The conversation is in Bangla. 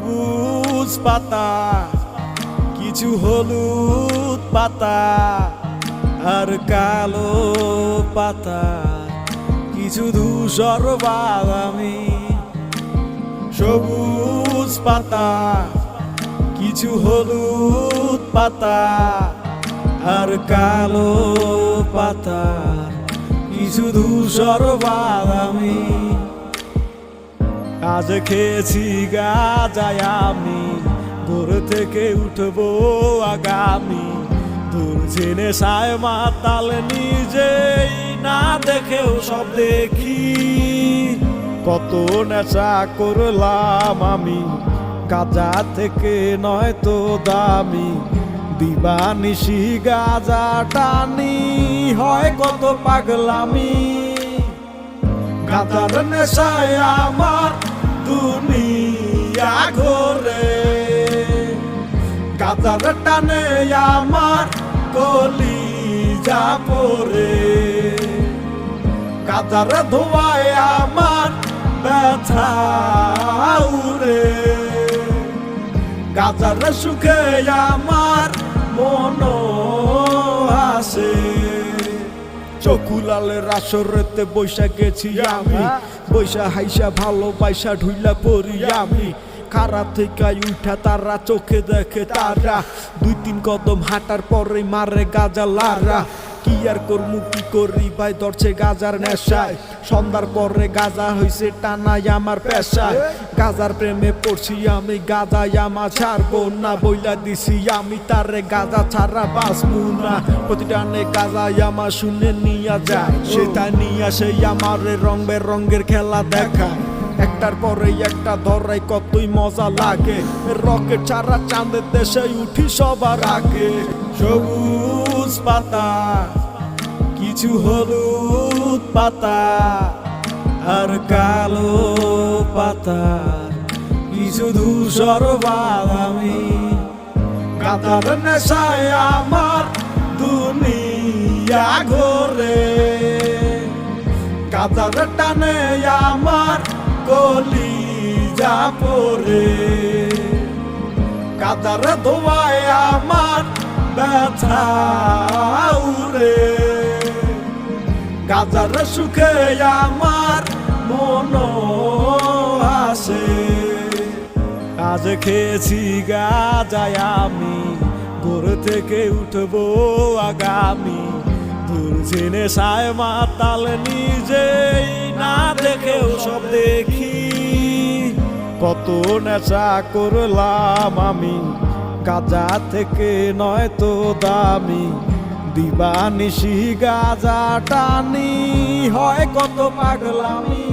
সবুজ পাতা, কিছু হলুদ পাতা, আর কালো পাতা, কিছু ধূসর বাদামি। সবুজ পাতা, কিছু হলুদ পাতা, আর কালো পাতা, কিছু ধূসর বাদামি। আজ খেয়েছি গাঁজায় আমি, ভোর থেকে উঠবো আগামী। দূর জেনে সায় মাতাল, নিজেই না দেখেও সব দেখি। কত নেশা করলাম আমি, গাঁজা থেকে নয় তো দামি। দিবানিশি গাঁজা টানি, হয় কত পাগলামি। গাঁজার নেশায় আমার দুনিয়া ঘোরে, গাঁজার টানে আমার কলিজা পড়ে। গাঁজার ধোঁয়ায় আমার ব্যথা উড়ে, গাঁজার সুখে আমার মন আসে। চকুলালের আসরেতে বৈশা গেছি আমি, বৈশা হাইসা ভালোবাসা ঢুইলা পড়ি আমি। খারা থেকে উঠা তারা, চোখে দেখে তারা, দুই তিন কদম হাঁটার পরে মারে গাজা লারা। কি আর করমু কি করি ভাই, ধরছে গাজার নেশায়। সন্ধ্যার পরে গাজা হইছে টানাই আমার পেশায়। গাজার প্রেমে পড়ছি আমি, গাজায় আমার ছাড়বো না। বইলা দিছি আমি তারে, গাজা ছাড়া বাঁচবো না। প্রতিটানে গাজায় আমার শুনে নিয়া যায়, সেটা নিয়া সেই আমারে রং বেরঙ্গের খেলা দেখায়। একটার পরে একটা ধরাই কতই মজা লাগে, রকেট ছাড়া চাঁদের দেশে উঠি সবার আগে। সবুজ পাতা, কিছু হলুদ পাতা, আর কালো পাতা, কিছু ধূসর বাদামি। গাঁজার নেশায় আমার দুনিয়া ঘোরে, গাঁজার টানে আমার কলিজা পড়ে। গাঁজার ধোঁয়ায় আমার ব্যথা উড়ে, গাঁজার সুখে আমার মন আসে। আজ খেয়েছি গাঁজায় আমি, ভোর থেকে উঠবো আগামী। দূর জেনে সায় মাতাল, নিজেই না দেখেও সব দেখি। কত নেশা করলাম আমি, গাঁজা থেকে নয় তো দামি। দিবানিশি গাঁজা টানি, হয় কত পাগলামি।